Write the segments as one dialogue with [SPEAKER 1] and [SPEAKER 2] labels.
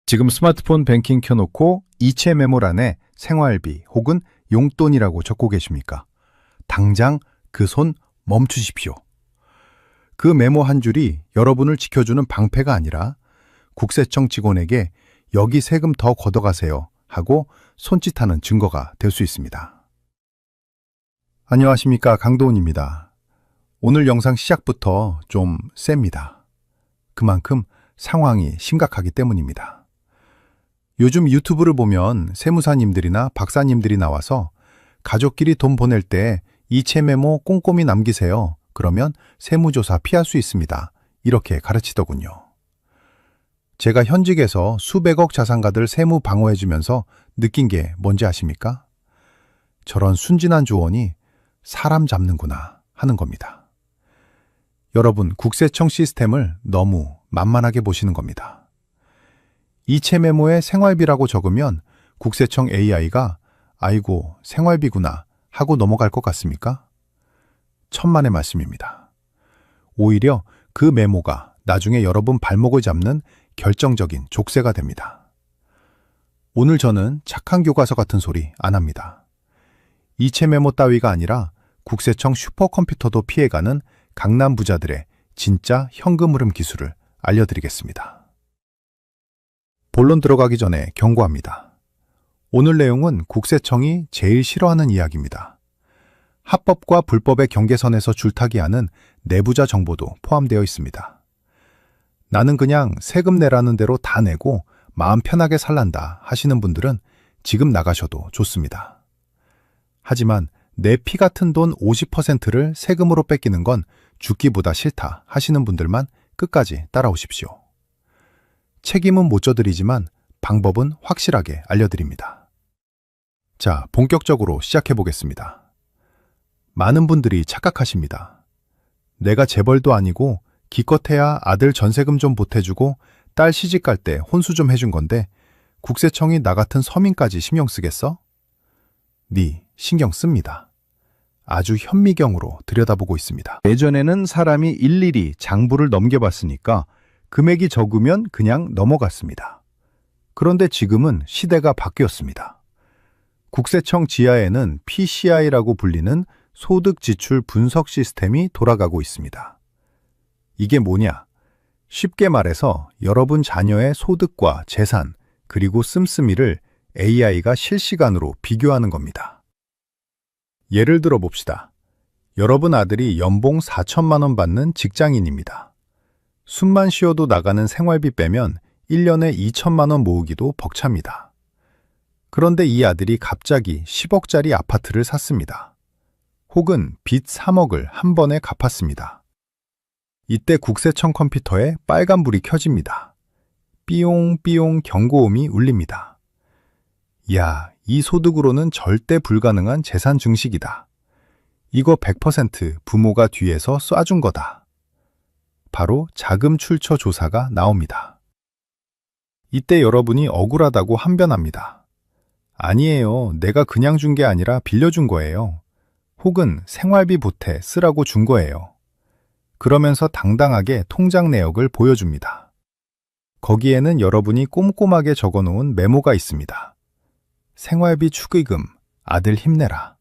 [SPEAKER 1] 지금 스마트폰 뱅킹 켜놓고 이체 메모란에 생활비 혹은 용돈이라고 적고 계십니까? 당장 그 손 멈추십시오. 그 메모 한 줄이 여러분을 지켜주는 방패가 아니라 국세청 직원에게 여기 세금 더 걷어가세요 하고 손짓하는 증거가 될 수 있습니다. 안녕하십니까, 강도훈입니다. 오늘 영상 시작부터 좀 셉니다. 그만큼 상황이 심각하기 때문입니다. 요즘 유튜브를 보면 세무사님들이나 박사님들이 나와서 가족끼리 돈 보낼 때 이체 메모 꼼꼼히 남기세요. 그러면 세무조사 피할 수 있습니다. 이렇게 가르치더군요. 제가 현직에서 수백억 자산가들 세무 방어해주면서 느낀 게 뭔지 아십니까? 저런 순진한 조언이 사람 잡는구나 하는 겁니다. 여러분, 국세청 시스템을 너무 만만하게 보시는 겁니다. 이체 메모에 생활비라고 적으면 국세청 AI가 아이고 생활비구나 하고 넘어갈 것 같습니까? 천만의 말씀입니다. 오히려 그 메모가 나중에 여러분 발목을 잡는 결정적인 족쇄가 됩니다. 오늘 저는 착한 교과서 같은 소리 안 합니다. 이체 메모 따위가 아니라 국세청 슈퍼컴퓨터도 피해가는 강남 부자들의 진짜 현금 흐름 기술을 알려드리겠습니다. 본론 들어가기 전에 경고합니다. 오늘 내용은 국세청이 제일 싫어하는 이야기입니다. 합법과 불법의 경계선에서 줄타기하는 내부자 정보도 포함되어 있습니다. 나는 그냥 세금 내라는 대로 다 내고 마음 편하게 살란다 하시는 분들은 지금 나가셔도 좋습니다. 하지만 내 피 같은 돈 50%를 세금으로 뺏기는 건 죽기보다 싫다 하시는 분들만 끝까지 따라오십시오. 책임은 못 져드리지만 방법은 확실하게 알려드립니다. 자, 본격적으로 시작해 보겠습니다. 많은 분들이 착각하십니다. 내가 재벌도 아니고 기껏해야 아들 전세금 좀 보태주고 딸 시집 갈 때 혼수 좀 해준 건데 국세청이 나 같은 서민까지 신경 쓰겠어? 네, 신경 씁니다. 아주 현미경으로 들여다보고 있습니다. 예전에는 사람이 일일이 장부를 넘겨봤으니까 금액이 적으면 그냥 넘어갔습니다. 그런데 지금은 시대가 바뀌었습니다. 국세청 지하에는 PCI라고 불리는 소득 지출 분석 시스템이 돌아가고 있습니다. 이게 뭐냐? 쉽게 말해서 여러분 자녀의 소득과 재산, 그리고 씀씀이를 AI가 실시간으로 비교하는 겁니다. 예를 들어 봅시다. 여러분 아들이 연봉 4천만 원 받는 직장인입니다. 숨만 쉬어도 나가는 생활비 빼면 1년에 2천만 원 모으기도 벅찹니다. 그런데 이 아들이 갑자기 10억짜리 아파트를 샀습니다. 혹은 빚 3억을 한 번에 갚았습니다. 이때 국세청 컴퓨터에 빨간불이 켜집니다. 삐용삐용 경고음이 울립니다. 야, 이 소득으로는 절대 불가능한 재산 증식이다. 이거 100% 부모가 뒤에서 쏴준 거다. 바로 자금 출처 조사가 나옵니다. 이때 여러분이 억울하다고 항변합니다. 아니에요. 내가 그냥 준 게 아니라 빌려준 거예요. 혹은 생활비 보태 쓰라고 준 거예요. 그러면서 당당하게 통장 내역을 보여줍니다. 거기에는 여러분이 꼼꼼하게 적어놓은 메모가 있습니다. 생활비 축의금, 아들 힘내라.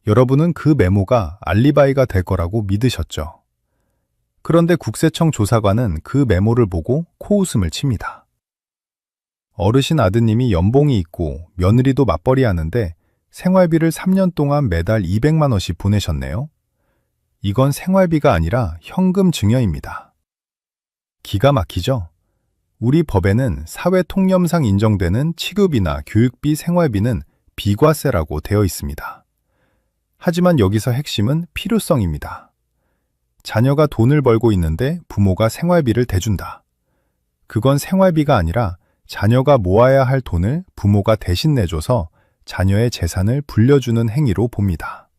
[SPEAKER 1] 여러분은 그 메모가 알리바이가 될 거라고 믿으셨죠. 그런데 국세청 조사관은 그 메모를 보고 코웃음을 칩니다. 어르신 아드님이 연봉이 있고 며느리도 맞벌이 하는데 생활비를 3년 동안 매달 200만 원씩 보내셨네요. 이건 생활비가 아니라 현금 증여입니다. 기가 막히죠? 우리 법에는 사회통념상 인정되는 취급이나 교육비, 생활비는 비과세라고 되어 있습니다. 하지만 여기서 핵심은 필요성입니다. 자녀가 돈을 벌고 있는데 부모가 생활비를 대준다. 그건 생활비가 아니라 자녀가 모아야 할 돈을 부모가 대신 내줘서 자녀의 재산을 불려주는 행위로 봅니다.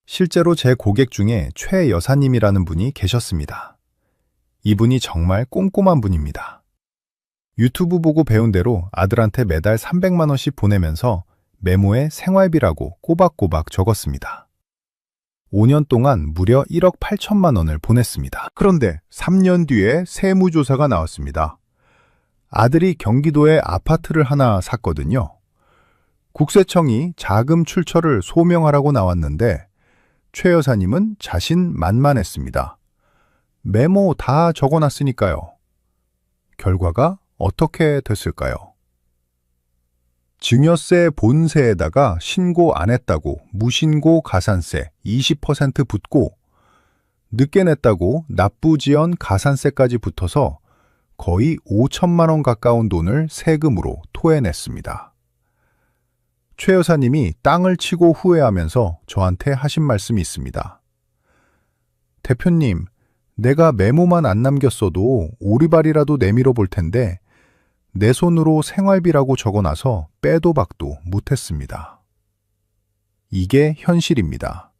[SPEAKER 1] 실제로 제 고객 중에 최 여사님이라는 분이 계셨습니다. 이분이 정말 꼼꼼한 분입니다. 유튜브 보고 배운 대로 아들한테 매달 300만 원씩 보내면서 메모에 생활비라고 꼬박꼬박 적었습니다. 5년 동안 무려 1억 8천만 원을 보냈습니다. 그런데 3년 뒤에 세무조사가 나왔습니다. 아들이 경기도에 아파트를 하나 샀거든요. 국세청이 자금 출처를 소명하라고 나왔는데 최 여사님은 자신만만했습니다. 메모 다 적어놨으니까요. 결과가 어떻게 됐을까요? 증여세 본세에다가 신고 안 했다고 무신고 가산세 20% 붙고 늦게 냈다고 납부지연 가산세까지 붙어서 거의 5천만 원 가까운 돈을 세금으로 토해냈습니다. 최 여사님이 땅을 치고 후회하면서 저한테 하신 말씀이 있습니다. 대표님, 내가 메모만 안 남겼어도 오리발이라도 내밀어 볼 텐데 내 손으로 생활비라고 적어놔서 빼도 박도 못했습니다. 이게 현실입니다.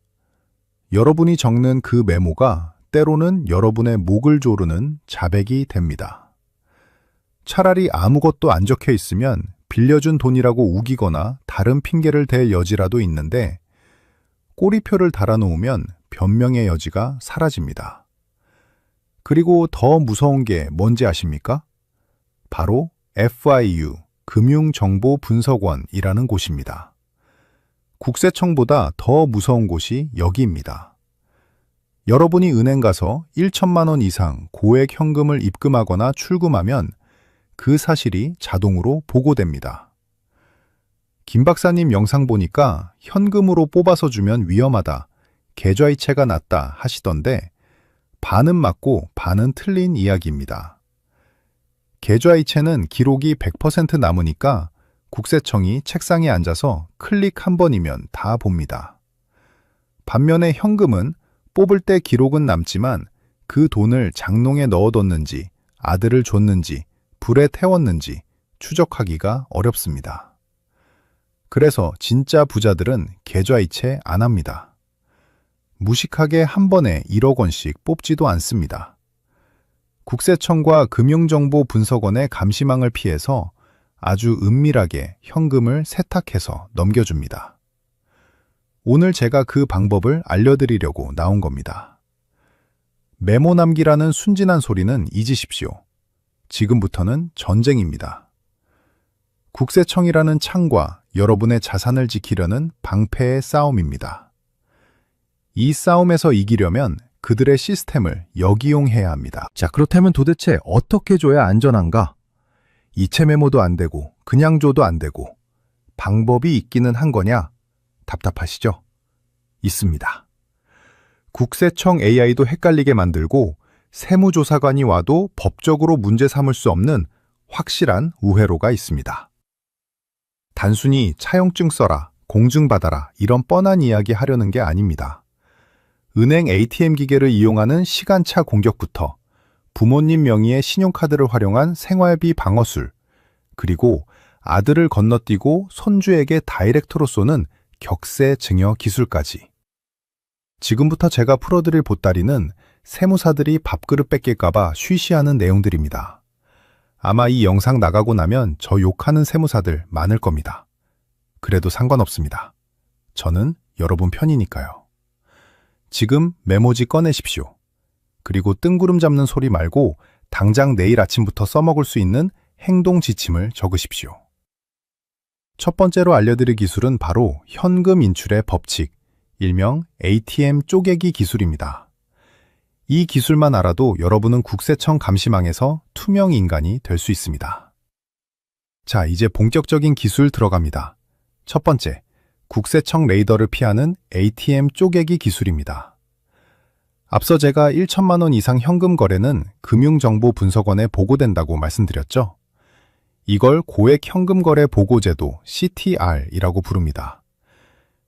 [SPEAKER 1] 여러분이 적는 그 메모가 때로는 여러분의 목을 조르는 자백이 됩니다. 차라리 아무것도 안 적혀 있으면 빌려준 돈이라고 우기거나 다른 핑계를 댈 여지라도 있는데 꼬리표를 달아놓으면 변명의 여지가 사라집니다. 그리고 더 무서운 게 뭔지 아십니까? 바로 FIU, 금융정보분석원이라는 곳입니다. 국세청보다 더 무서운 곳이 여기입니다. 여러분이 은행 가서 1천만 원 이상 고액 현금을 입금하거나 출금하면 그 사실이 자동으로 보고됩니다. 김 박사님 영상 보니까 현금으로 뽑아서 주면 위험하다, 계좌이체가 낫다 하시던데 반은 맞고 반은 틀린 이야기입니다. 계좌이체는 기록이 100% 남으니까 국세청이 책상에 앉아서 클릭 한 번이면 다 봅니다. 반면에 현금은 뽑을 때 기록은 남지만 그 돈을 장롱에 넣어뒀는지, 아들을 줬는지, 불에 태웠는지 추적하기가 어렵습니다. 그래서 진짜 부자들은 계좌이체 안 합니다. 무식하게 한 번에 1억 원씩 뽑지도 않습니다. 국세청과 금융정보분석원의 감시망을 피해서 아주 은밀하게 현금을 세탁해서 넘겨줍니다. 오늘 제가 그 방법을 알려드리려고 나온 겁니다. 메모 남기라는 순진한 소리는 잊으십시오. 지금부터는 전쟁입니다. 국세청이라는 창과 여러분의 자산을 지키려는 방패의 싸움입니다. 이 싸움에서 이기려면 그들의 시스템을 역이용해야 합니다.
[SPEAKER 2] 자, 그렇다면 도대체 어떻게 줘야 안전한가?
[SPEAKER 1] 이체 메모도 안 되고 그냥 줘도 안 되고 방법이 있기는 한 거냐? 답답하시죠? 있습니다. 국세청 AI도 헷갈리게 만들고 세무조사관이 와도 법적으로 문제 삼을 수 없는 확실한 우회로가 있습니다. 단순히 차용증 써라, 공증받아라 이런 뻔한 이야기 하려는 게 아닙니다. 은행 ATM 기계를 이용하는 시간차 공격부터 부모님 명의의 신용카드를 활용한 생활비 방어술, 그리고 아들을 건너뛰고 손주에게 다이렉트로 쏘는 격세 증여 기술까지. 지금부터 제가 풀어드릴 보따리는 세무사들이 밥그릇 뺏길까봐 쉬쉬하는 내용들입니다. 아마 이 영상 나가고 나면 저 욕하는 세무사들 많을 겁니다. 그래도 상관없습니다. 저는 여러분 편이니까요. 지금 메모지 꺼내십시오. 그리고 뜬구름 잡는 소리 말고 당장 내일 아침부터 써먹을 수 있는 행동 지침을 적으십시오. 첫 번째로 알려드릴 기술은 바로 현금 인출의 법칙, 일명 ATM 쪼개기 기술입니다. 이 기술만 알아도 여러분은 국세청 감시망에서 투명 인간이 될 수 있습니다. 자, 이제 본격적인 기술 들어갑니다. 첫 번째, 국세청 레이더를 피하는 ATM 쪼개기 기술입니다. 앞서 제가 1천만 원 이상 현금 거래는 금융정보분석원에 보고된다고 말씀드렸죠? 이걸 고액 현금 거래 보고제도 CTR이라고 부릅니다.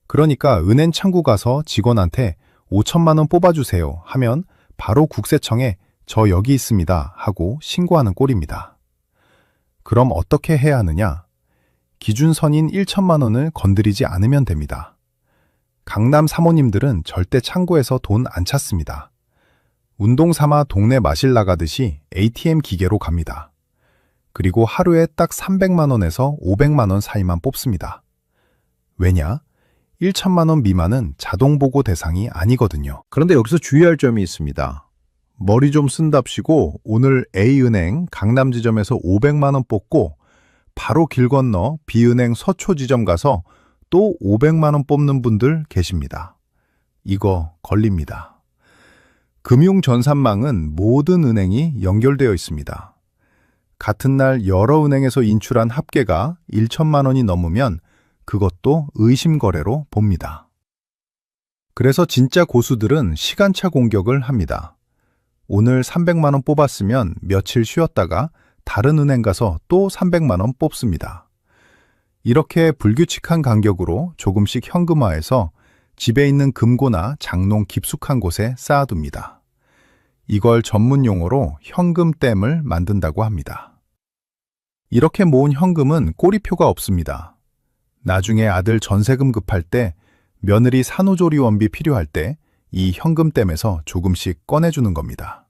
[SPEAKER 1] 그러니까 은행 창구 가서 직원한테 5천만 원 뽑아주세요 하면 바로 국세청에 저 여기 있습니다 하고 신고하는 꼴입니다. 그럼 어떻게 해야 하느냐? 기준선인 1천만 원을 건드리지 않으면 됩니다. 강남 사모님들은 절대 창고에서 돈 안 찾습니다. 운동 삼아 동네 마실 나가듯이 ATM 기계로 갑니다. 그리고 하루에 딱 300만 원에서 500만 원 사이만 뽑습니다. 왜냐? 1천만 원 미만은 자동 보고 대상이 아니거든요.
[SPEAKER 2] 그런데 여기서 주의할 점이 있습니다.
[SPEAKER 1] 머리 좀 쓴답시고 오늘 A은행 강남지점에서 500만 원 뽑고 바로 길 건너 B은행 서초지점 가서 또 500만 원 뽑는 분들 계십니다. 이거 걸립니다. 금융전산망은 모든 은행이 연결되어 있습니다. 같은 날 여러 은행에서 인출한 합계가 1천만 원이 넘으면 그것도 의심거래로 봅니다. 그래서 진짜 고수들은 시간차 공격을 합니다. 오늘 300만 원 뽑았으면 며칠 쉬었다가 다른 은행 가서 또 300만 원 뽑습니다. 이렇게 불규칙한 간격으로 조금씩 현금화해서 집에 있는 금고나 장롱 깊숙한 곳에 쌓아둡니다. 이걸 전문 용어로 현금댐을 만든다고 합니다. 이렇게 모은 현금은 꼬리표가 없습니다. 나중에 아들 전세금 급할 때, 며느리 산후조리원비 필요할 때 이 현금댐에서 조금씩 꺼내주는 겁니다.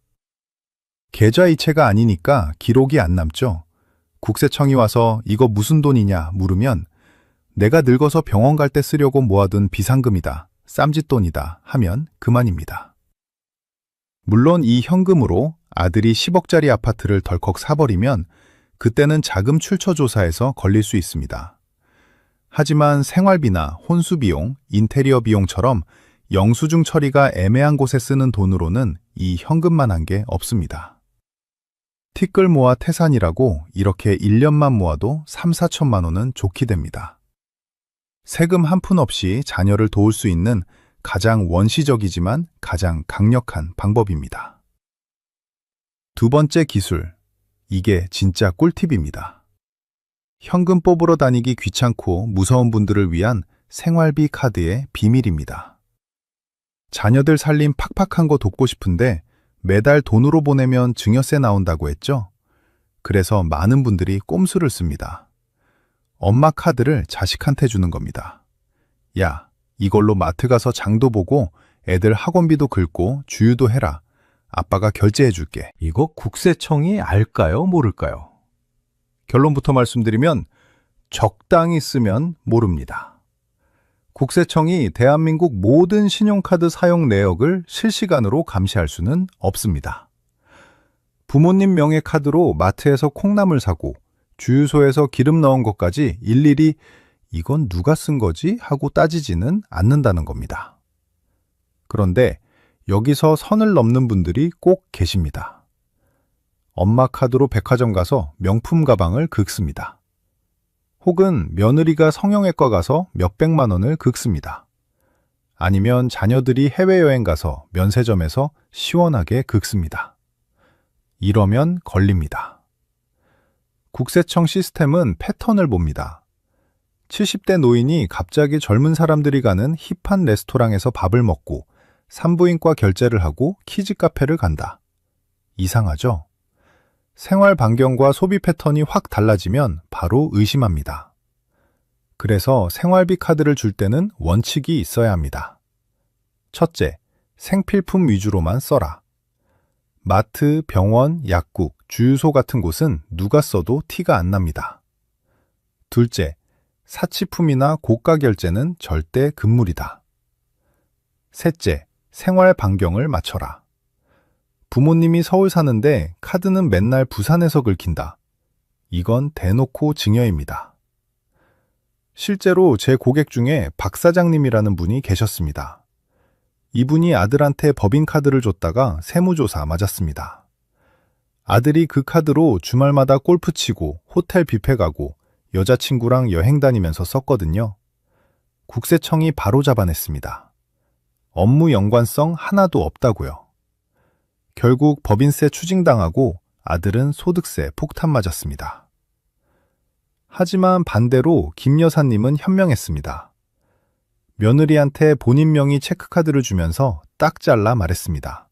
[SPEAKER 1] 계좌이체가 아니니까 기록이 안 남죠. 국세청이 와서 이거 무슨 돈이냐 물으면 내가 늙어서 병원 갈 때 쓰려고 모아둔 비상금이다, 쌈짓돈이다 하면 그만입니다. 물론 이 현금으로 아들이 10억짜리 아파트를 덜컥 사버리면 그때는 자금 출처 조사에서 걸릴 수 있습니다. 하지만 생활비나 혼수비용, 인테리어 비용처럼 영수증 처리가 애매한 곳에 쓰는 돈으로는 이 현금만 한 게 없습니다. 티끌 모아 태산이라고 이렇게 1년만 모아도 3, 4천만 원은 좋게 됩니다. 세금 한 푼 없이 자녀를 도울 수 있는 가장 원시적이지만 가장 강력한 방법입니다. 두 번째 기술, 이게 진짜 꿀팁입니다. 현금 뽑으러 다니기 귀찮고 무서운 분들을 위한 생활비 카드의 비밀입니다. 자녀들 살림 팍팍한 거 돕고 싶은데 매달 돈으로 보내면 증여세 나온다고 했죠? 그래서 많은 분들이 꼼수를 씁니다. 엄마 카드를 자식한테 주는 겁니다. 야, 이걸로 마트 가서 장도 보고 애들 학원비도 긁고 주유도 해라. 아빠가 결제해 줄게.
[SPEAKER 2] 이거 국세청이 알까요? 모를까요?
[SPEAKER 1] 결론부터 말씀드리면 적당히 쓰면 모릅니다. 국세청이 대한민국 모든 신용카드 사용 내역을 실시간으로 감시할 수는 없습니다. 부모님 명의 카드로 마트에서 콩나물 사고 주유소에서 기름 넣은 것까지 일일이 이건 누가 쓴 거지? 하고 따지지는 않는다는 겁니다. 그런데 여기서 선을 넘는 분들이 꼭 계십니다. 엄마 카드로 백화점 가서 명품 가방을 긁습니다. 혹은 며느리가 성형외과 가서 몇백만 원을 긁습니다. 아니면 자녀들이 해외여행 가서 면세점에서 시원하게 긁습니다. 이러면 걸립니다. 국세청 시스템은 패턴을 봅니다. 70대 노인이 갑자기 젊은 사람들이 가는 힙한 레스토랑에서 밥을 먹고 산부인과 결제를 하고 키즈 카페를 간다. 이상하죠? 생활 반경과 소비 패턴이 확 달라지면 바로 의심합니다. 그래서 생활비 카드를 줄 때는 원칙이 있어야 합니다. 첫째, 생필품 위주로만 써라. 마트, 병원, 약국, 주유소 같은 곳은 누가 써도 티가 안 납니다. 둘째, 사치품이나 고가 결제는 절대 금물이다. 셋째, 생활 반경을 맞춰라. 부모님이 서울 사는데 카드는 맨날 부산에서 긁힌다. 이건 대놓고 증여입니다. 실제로 제 고객 중에 박 사장님이라는 분이 계셨습니다. 이분이 아들한테 법인카드를 줬다가 세무조사 맞았습니다. 아들이 그 카드로 주말마다 골프 치고 호텔 뷔페 가고 여자친구랑 여행 다니면서 썼거든요. 국세청이 바로 잡아냈습니다. 업무 연관성 하나도 없다고요. 결국 법인세 추징당하고 아들은 소득세 폭탄 맞았습니다. 하지만 반대로 김 여사님은 현명했습니다. 며느리한테 본인 명의 체크카드를 주면서 딱 잘라 말했습니다.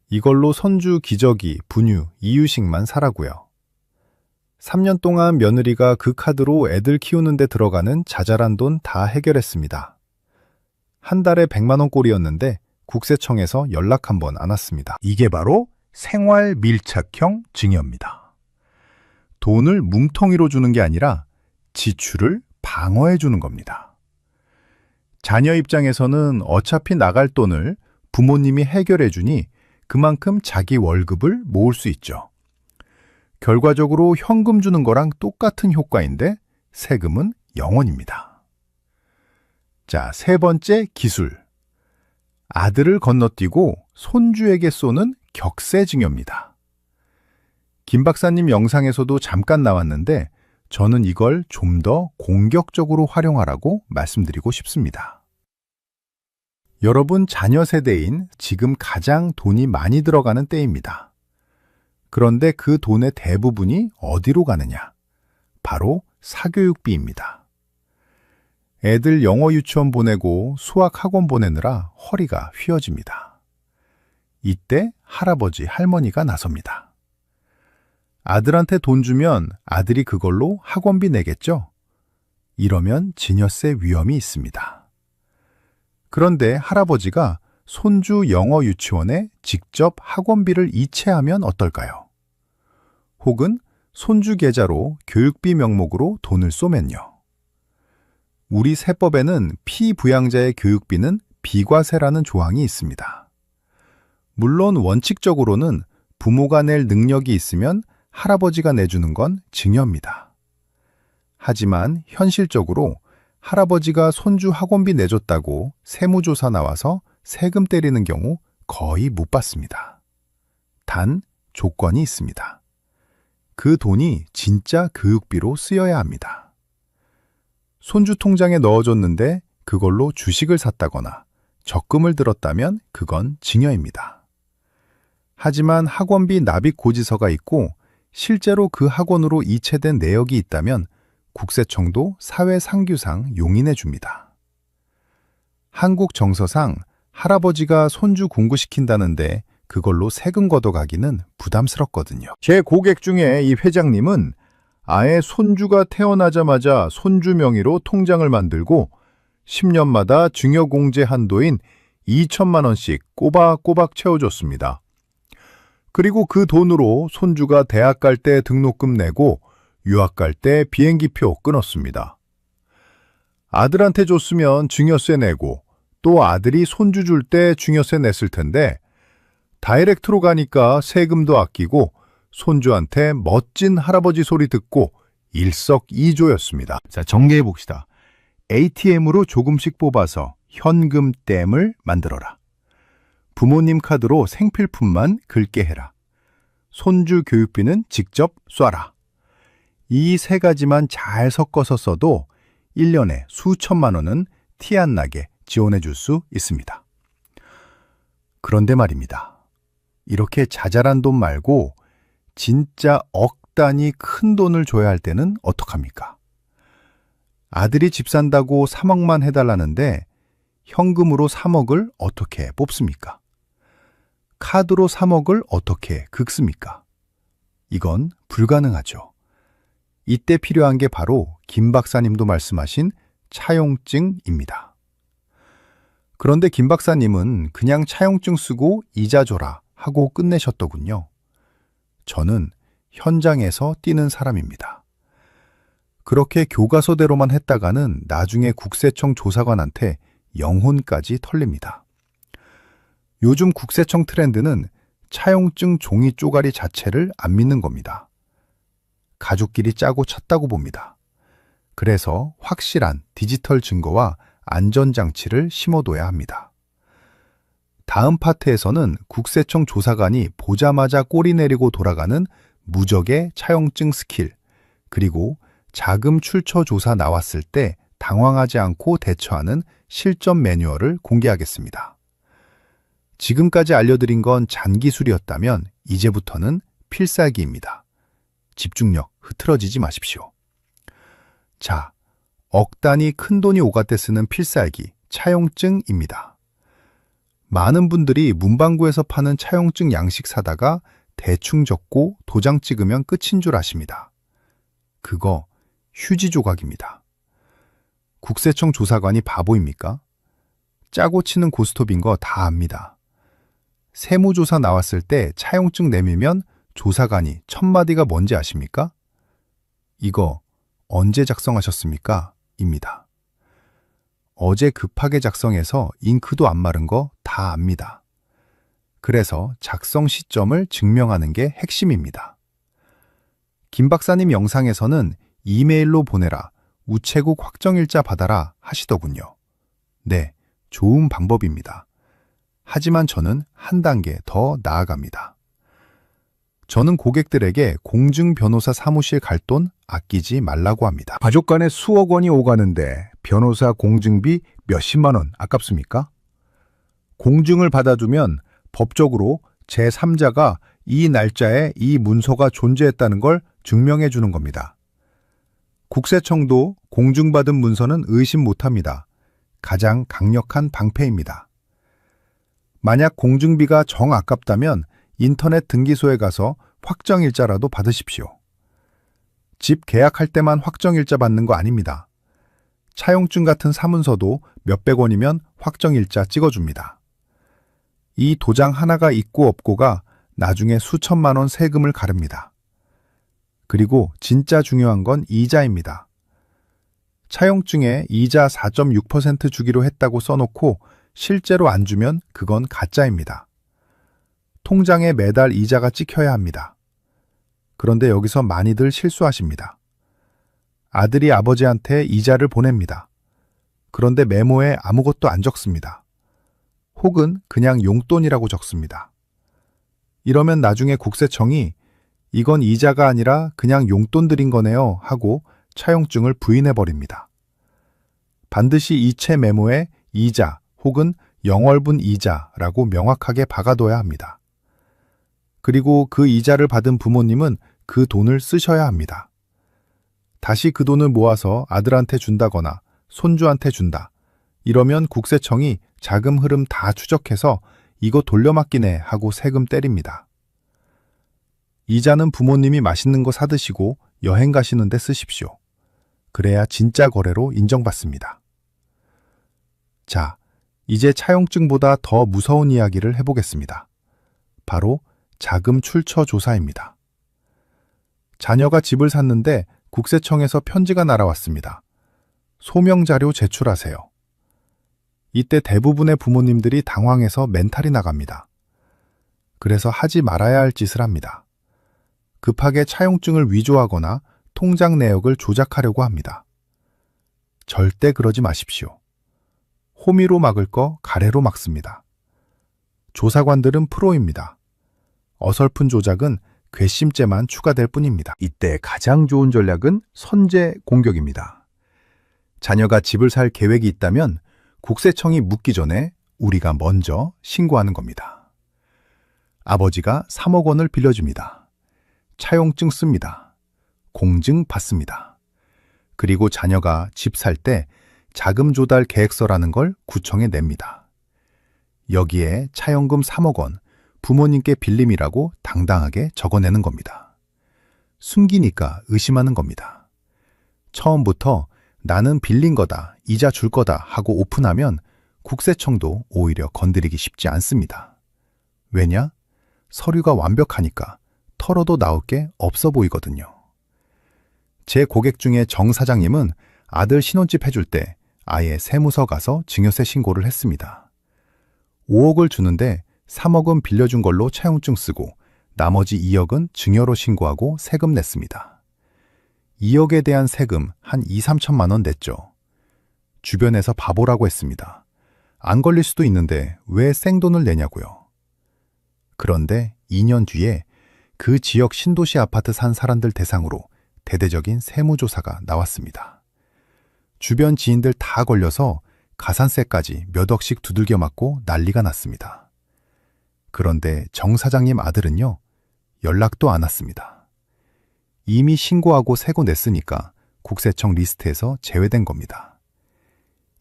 [SPEAKER 1] 이걸로 손주 기저귀, 분유, 이유식만 사라고요. 3년 동안 며느리가 그 카드로 애들 키우는 데 들어가는 자잘한 돈 다 해결했습니다. 한 달에 100만 원 꼴이었는데 국세청에서 연락 한 번 안 왔습니다. 이게 바로 생활 밀착형 증여입니다. 돈을 뭉텅이로 주는 게 아니라 지출을 방어해 주는 겁니다. 자녀 입장에서는 어차피 나갈 돈을 부모님이 해결해 주니 그만큼 자기 월급을 모을 수 있죠. 결과적으로 현금 주는 거랑 똑같은 효과인데 세금은 0원입니다. 자, 세 번째 기술. 아들을 건너뛰고 손주에게 쏘는 격세증여입니다. 김 박사님 영상에서도 잠깐 나왔는데 저는 이걸 좀 더 공격적으로 활용하라고 말씀드리고 싶습니다. 여러분 자녀 세대인 지금 가장 돈이 많이 들어가는 때입니다. 그런데 그 돈의 대부분이 어디로 가느냐? 바로 사교육비입니다. 애들 영어 유치원 보내고 수학 학원 보내느라 허리가 휘어집니다. 이때 할아버지, 할머니가 나섭니다. 아들한테 돈 주면 아들이 그걸로 학원비 내겠죠? 이러면 증여세 위험이 있습니다. 그런데 할아버지가 손주 영어 유치원에 직접 학원비를 이체하면 어떨까요? 혹은 손주 계좌로 교육비 명목으로 돈을 쏘면요. 우리 세법에는 피부양자의 교육비는 비과세라는 조항이 있습니다. 물론 원칙적으로는 부모가 낼 능력이 있으면 할아버지가 내주는 건 증여입니다. 하지만 현실적으로 할아버지가 손주 학원비 내줬다고 세무조사 나와서 세금 때리는 경우 거의 못 봤습니다. 단 조건이 있습니다. 그 돈이 진짜 교육비로 쓰여야 합니다. 손주 통장에 넣어줬는데 그걸로 주식을 샀다거나 적금을 들었다면 그건 증여입니다. 하지만 학원비 납입 고지서가 있고 실제로 그 학원으로 이체된 내역이 있다면 국세청도 사회상규상 용인해 줍니다. 한국 정서상 할아버지가 손주 공부시킨다는데 그걸로 세금 걷어가기는 부담스럽거든요. 제 고객 중에 이 회장님은 아예 손주가 태어나자마자 손주 명의로 통장을 만들고 10년마다 증여공제 한도인 2천만 원씩 꼬박꼬박 채워줬습니다. 그리고 그 돈으로 손주가 대학 갈 때 등록금 내고 유학 갈 때 비행기표 끊었습니다. 아들한테 줬으면 증여세 내고 또 아들이 손주 줄 때 증여세 냈을 텐데 다이렉트로 가니까 세금도 아끼고 손주한테 멋진 할아버지 소리 듣고 일석이조였습니다. 자, 정리해 봅시다. ATM으로 조금씩 뽑아서 현금댐을 만들어라. 부모님 카드로 생필품만 긁게 해라. 손주 교육비는 직접 쏴라. 이 세 가지만 잘 섞어서 써도 1년에 수천만 원은 티 안 나게 지원해 줄 수 있습니다. 그런데 말입니다. 이렇게 자잘한 돈 말고 진짜 억 단위 큰 돈을 줘야 할 때는 어떡합니까? 아들이 집 산다고 3억만 해달라는데 현금으로 3억을 어떻게 뽑습니까? 카드로 3억을 어떻게 긁습니까? 이건 불가능하죠. 이때 필요한 게 바로 김 박사님도 말씀하신 차용증입니다. 그런데 김 박사님은 그냥 차용증 쓰고 이자 줘라 하고 끝내셨더군요. 저는 현장에서 뛰는 사람입니다. 그렇게 교과서대로만 했다가는 나중에 국세청 조사관한테 영혼까지 털립니다. 요즘 국세청 트렌드는 차용증 종이 쪼가리 자체를 안 믿는 겁니다. 가족끼리 짜고 쳤다고 봅니다. 그래서 확실한 디지털 증거와 안전장치를 심어둬야 합니다. 다음 파트에서는 국세청 조사관이 보자마자 꼬리 내리고 돌아가는 무적의 차용증 스킬, 그리고 자금 출처 조사 나왔을 때 당황하지 않고 대처하는 실전 매뉴얼을 공개하겠습니다. 지금까지 알려드린 건 잔기술이었다면 이제부터는 필살기입니다. 집중력 흐트러지지 마십시오. 자, 억 단위 큰돈이 오갈 때 쓰는 필살기, 차용증입니다. 많은 분들이 문방구에서 파는 차용증 양식 사다가 대충 적고 도장 찍으면 끝인 줄 아십니다. 그거 휴지 조각입니다. 국세청 조사관이 바보입니까? 짜고 치는 고스톱인 거 다 압니다. 세무조사 나왔을 때 차용증 내밀면 조사관이 첫 마디가 뭔지 아십니까? 이거 언제 작성하셨습니까? 입니다. 어제 급하게 작성해서 잉크도 안 마른 거 다 압니다. 그래서 작성 시점을 증명하는 게 핵심입니다. 김 박사님 영상에서는 이메일로 보내라, 우체국 확정일자 받아라 하시더군요. 네, 좋은 방법입니다. 하지만 저는 한 단계 더 나아갑니다. 저는 고객들에게 공증 변호사 사무실 갈 돈 아끼지 말라고 합니다.
[SPEAKER 2] 가족 간에 수억 원이 오가는데 변호사 공증비 몇십만 원 아깝습니까? 공증을 받아두면 법적으로 제3자가 이 날짜에 이 문서가 존재했다는 걸 증명해 주는 겁니다. 국세청도 공증받은 문서는 의심 못합니다. 가장 강력한 방패입니다. 만약 공증비가 정 아깝다면 인터넷 등기소에 가서 확정일자라도 받으십시오. 집 계약할 때만 확정일자 받는 거 아닙니다. 차용증 같은 사문서도 몇백 원이면 확정일자 찍어줍니다. 이 도장 하나가 있고 없고가 나중에 수천만 원 세금을 가릅니다. 그리고 진짜 중요한 건 이자입니다. 차용증에 이자 4.6% 주기로 했다고 써놓고 실제로 안 주면 그건 가짜입니다. 통장에 매달 이자가 찍혀야 합니다. 그런데 여기서 많이들 실수하십니다. 아들이 아버지한테 이자를 보냅니다. 그런데 메모에 아무것도 안 적습니다. 혹은 그냥 용돈이라고 적습니다. 이러면 나중에 국세청이 이건 이자가 아니라 그냥 용돈 드린 거네요 하고 차용증을 부인해버립니다. 반드시 이체 메모에 이자 혹은 영월분 이자라고 명확하게 박아둬야 합니다. 그리고 그 이자를 받은 부모님은 그 돈을 쓰셔야 합니다. 다시 그 돈을 모아서 아들한테 준다거나 손주한테 준다. 이러면 국세청이 자금 흐름 다 추적해서 이거 돌려막기네 하고 세금 때립니다. 이자는 부모님이 맛있는 거 사드시고 여행 가시는데 쓰십시오. 그래야 진짜 거래로 인정받습니다. 자, 이제 차용증보다 더 무서운 이야기를 해보겠습니다. 바로 자금 출처 조사입니다. 자녀가 집을 샀는데 국세청에서 편지가 날아왔습니다. 소명자료 제출하세요. 이때 대부분의 부모님들이 당황해서 멘탈이 나갑니다. 그래서 하지 말아야 할 짓을 합니다. 급하게 차용증을 위조하거나 통장 내역을 조작하려고 합니다. 절대 그러지 마십시오. 호미로 막을 거 가래로 막습니다. 조사관들은 프로입니다. 어설픈 조작은 괘씸죄만 추가될 뿐입니다. 이때 가장 좋은 전략은 선제 공격입니다. 자녀가 집을 살 계획이 있다면 국세청이 묻기 전에 우리가 먼저 신고하는 겁니다. 아버지가 3억 원을 빌려줍니다. 차용증 씁니다. 공증 받습니다. 그리고 자녀가 집 살 때 자금 조달 계획서라는 걸 구청에 냅니다. 여기에 차용금 3억 원, 부모님께 빌림이라고 당당하게 적어내는 겁니다. 숨기니까 의심하는 겁니다. 처음부터 나는 빌린 거다, 이자 줄 거다 하고 오픈하면 국세청도 오히려 건드리기 쉽지 않습니다. 왜냐? 서류가 완벽하니까 털어도 나올 게 없어 보이거든요. 제 고객 중에 정 사장님은 아들 신혼집 해줄 때 아예 세무서 가서 증여세 신고를 했습니다. 5억을 주는데 3억은 빌려준 걸로 차용증 쓰고 나머지 2억은 증여로 신고하고 세금 냈습니다. 2억에 대한 세금 한 2, 3천만 원 냈죠. 주변에서 바보라고 했습니다. 안 걸릴 수도 있는데 왜 생돈을 내냐고요. 그런데 2년 뒤에 그 지역 신도시 아파트 산 사람들 대상으로 대대적인 세무조사가 나왔습니다. 주변 지인들 다 걸려서 가산세까지 몇 억씩 두들겨 맞고 난리가 났습니다. 그런데 정 사장님 아들은요, 연락도 안 왔습니다. 이미 신고하고 세고 냈으니까 국세청 리스트에서 제외된 겁니다.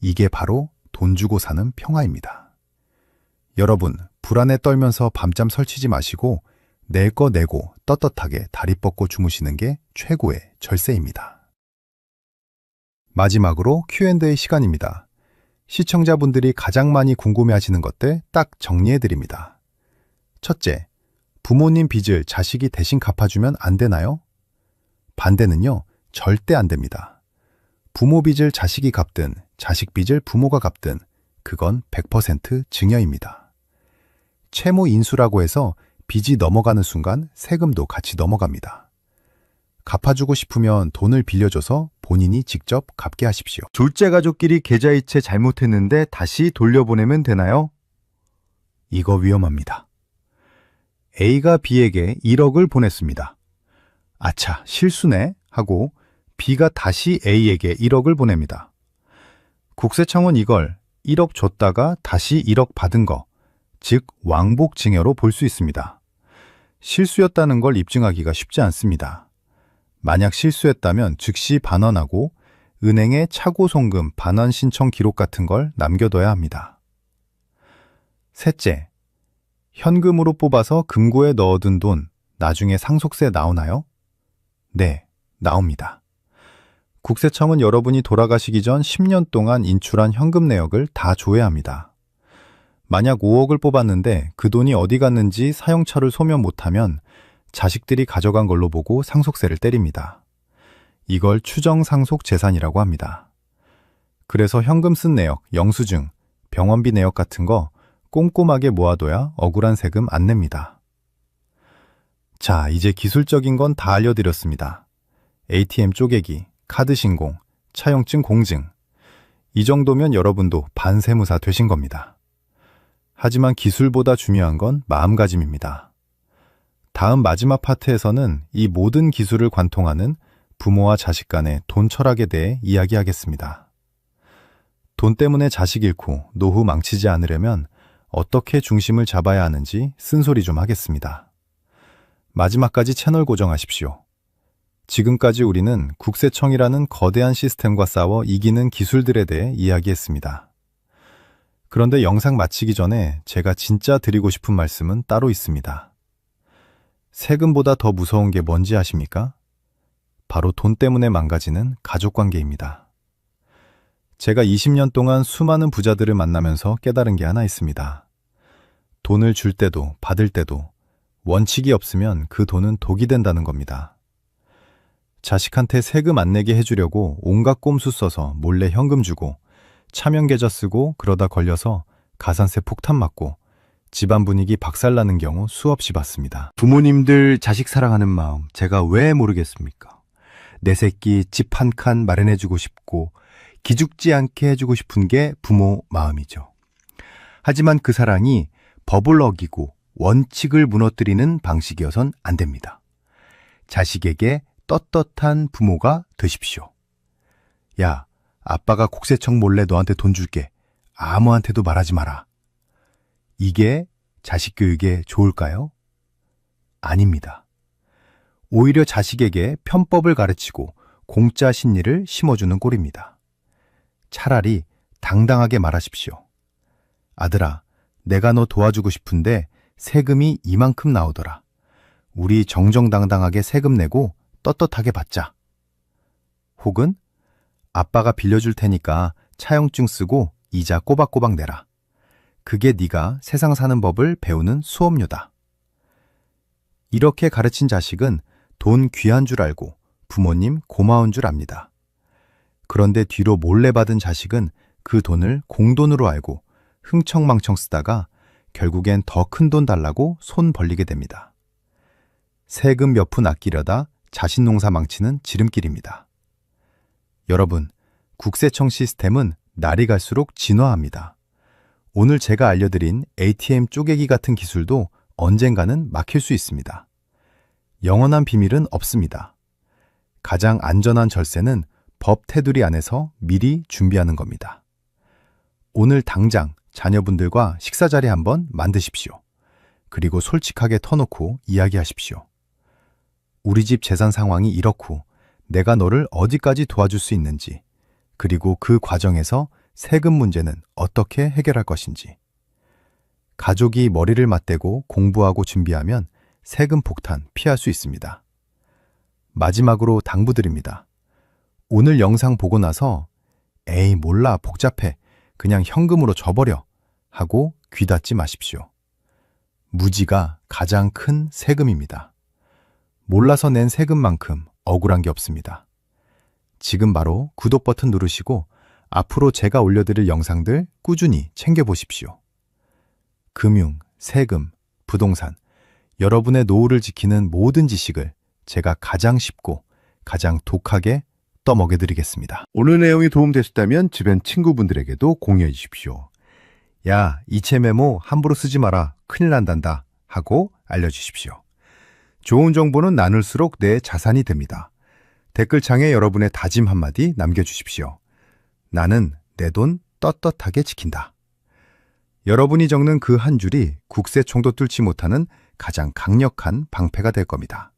[SPEAKER 2] 이게 바로 돈 주고 사는 평화입니다. 여러분, 불안에 떨면서 밤잠 설치지 마시고 낼 거 내고 떳떳하게 다리 뻗고 주무시는 게 최고의 절세입니다. 마지막으로 Q&A 시간입니다. 시청자분들이 가장 많이 궁금해하시는 것들 딱 정리해드립니다. 첫째, 부모님 빚을 자식이 대신 갚아주면 안 되나요? 반대는요, 절대 안 됩니다. 부모 빚을 자식이 갚든 자식 빚을 부모가 갚든 그건 100% 증여입니다.
[SPEAKER 1] 채무 인수라고 해서 빚이 넘어가는 순간 세금도 같이 넘어갑니다. 갚아주고 싶으면 돈을 빌려줘서 본인이 직접 갚게 하십시오.
[SPEAKER 2] 둘째 가족끼리 계좌이체 잘못했는데 다시 돌려보내면 되나요?
[SPEAKER 1] 이거 위험합니다. A가 B에게 1억을 보냈습니다. 아차, 실수네 하고 B가 다시 A에게 1억을 보냅니다. 국세청은 이걸 1억 줬다가 다시 1억 받은 거, 즉 왕복증여로 볼 수 있습니다. 실수였다는 걸 입증하기가 쉽지 않습니다. 만약 실수했다면 즉시 반환하고 은행에 차고 송금 반환 신청 기록 같은 걸 남겨둬야 합니다. 셋째, 현금으로 뽑아서 금고에 넣어둔 돈 나중에 상속세 나오나요? 네, 나옵니다. 국세청은 여러분이 돌아가시기 전 10년 동안 인출한 현금 내역을 다 줘야 합니다. 만약 5억을 뽑았는데 그 돈이 어디 갔는지 사용처를 소명 못하면 자식들이 가져간 걸로 보고 상속세를 때립니다. 이걸 추정상속 재산이라고 합니다. 그래서 현금 쓴 내역, 영수증, 병원비 내역 같은 거 꼼꼼하게 모아둬야 억울한 세금 안 냅니다. 자, 이제 기술적인 건 다 알려드렸습니다. ATM 쪼개기, 카드 신공, 차용증 공증. 이 정도면 여러분도 반세무사 되신 겁니다. 하지만 기술보다 중요한 건 마음가짐입니다. 다음 마지막 파트에서는 이 모든 기술을 관통하는 부모와 자식 간의 돈 철학에 대해 이야기하겠습니다. 돈 때문에 자식 잃고 노후 망치지 않으려면 어떻게 중심을 잡아야 하는지 쓴소리 좀 하겠습니다. 마지막까지 채널 고정하십시오. 지금까지 우리는 국세청이라는 거대한 시스템과 싸워 이기는 기술들에 대해 이야기했습니다. 그런데 영상 마치기 전에 제가 진짜 드리고 싶은 말씀은 따로 있습니다. 세금보다 더 무서운 게 뭔지 아십니까? 바로 돈 때문에 망가지는 가족관계입니다. 제가 20년 동안 수많은 부자들을 만나면서 깨달은 게 하나 있습니다. 돈을 줄 때도 받을 때도 원칙이 없으면 그 돈은 독이 된다는 겁니다. 자식한테 세금 안 내게 해주려고 온갖 꼼수 써서 몰래 현금 주고 차명 계좌 쓰고 그러다 걸려서 가산세 폭탄 맞고 집안 분위기 박살나는 경우 수없이 봤습니다.
[SPEAKER 2] 부모님들 자식 사랑하는 마음 제가 왜 모르겠습니까? 내 새끼 집 한 칸 마련해주고 싶고 기죽지 않게 해주고 싶은 게 부모 마음이죠. 하지만 그 사랑이 법을 어기고 원칙을 무너뜨리는 방식이어선 안 됩니다. 자식에게 떳떳한 부모가 되십시오. 야, 아빠가 국세청 몰래 너한테 돈 줄게. 아무한테도 말하지 마라. 이게 자식 교육에 좋을까요? 아닙니다. 오히려 자식에게 편법을 가르치고 공짜 심리를 심어주는 꼴입니다. 차라리 당당하게 말하십시오. 아들아, 내가 너 도와주고 싶은데 세금이 이만큼 나오더라. 우리 정정당당하게 세금 내고 떳떳하게 받자. 혹은 아빠가 빌려줄 테니까 차용증 쓰고 이자 꼬박꼬박 내라. 그게 네가 세상 사는 법을 배우는 수업료다. 이렇게 가르친 자식은 돈 귀한 줄 알고 부모님 고마운 줄 압니다. 그런데 뒤로 몰래 받은 자식은 그 돈을 공돈으로 알고 흥청망청 쓰다가 결국엔 더 큰 돈 달라고 손 벌리게 됩니다. 세금 몇 푼 아끼려다 자신 농사 망치는 지름길입니다. 여러분, 국세청 시스템은 날이 갈수록 진화합니다. 오늘 제가 알려드린 ATM 쪼개기 같은 기술도 언젠가는 막힐 수 있습니다. 영원한 비밀은 없습니다. 가장 안전한 절세는 법 테두리 안에서 미리 준비하는 겁니다. 오늘 당장 자녀분들과 식사 자리 한번 만드십시오. 그리고 솔직하게 터놓고 이야기하십시오. 우리 집 재산 상황이 이렇고 내가 너를 어디까지 도와줄 수 있는지, 그리고 그 과정에서 세금 문제는 어떻게 해결할 것인지. 가족이 머리를 맞대고 공부하고 준비하면 세금 폭탄 피할 수 있습니다. 마지막으로 당부드립니다. 오늘 영상 보고 나서 에이 몰라 복잡해 그냥 현금으로 줘버려 하고 귀 닫지 마십시오. 무지가 가장 큰 세금입니다. 몰라서 낸 세금만큼 억울한 게 없습니다. 지금 바로 구독 버튼 누르시고 앞으로 제가 올려드릴 영상들 꾸준히 챙겨보십시오. 금융,
[SPEAKER 1] 세금, 부동산, 여러분의 노후를 지키는 모든 지식을 제가 가장 쉽고 가장 독하게 떠먹여드리겠습니다.
[SPEAKER 2] 오늘 내용이 도움되셨다면 주변 친구분들에게도 공유해 주십시오.
[SPEAKER 1] 야, 이체 메모 함부로 쓰지 마라. 큰일 난단다. 하고 알려주십시오.
[SPEAKER 2] 좋은 정보는 나눌수록 내 자산이 됩니다. 댓글창에 여러분의 다짐 한마디 남겨주십시오.
[SPEAKER 1] 나는 내 돈 떳떳하게 지킨다.
[SPEAKER 2] 여러분이 적는 그 한 줄이 국세청도 뚫지 못하는 가장 강력한 방패가 될 겁니다.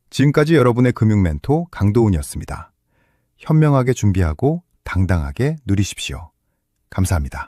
[SPEAKER 1] 지금까지 여러분의 금융 멘토 강도훈이었습니다. 현명하게 준비하고 당당하게 누리십시오. 감사합니다.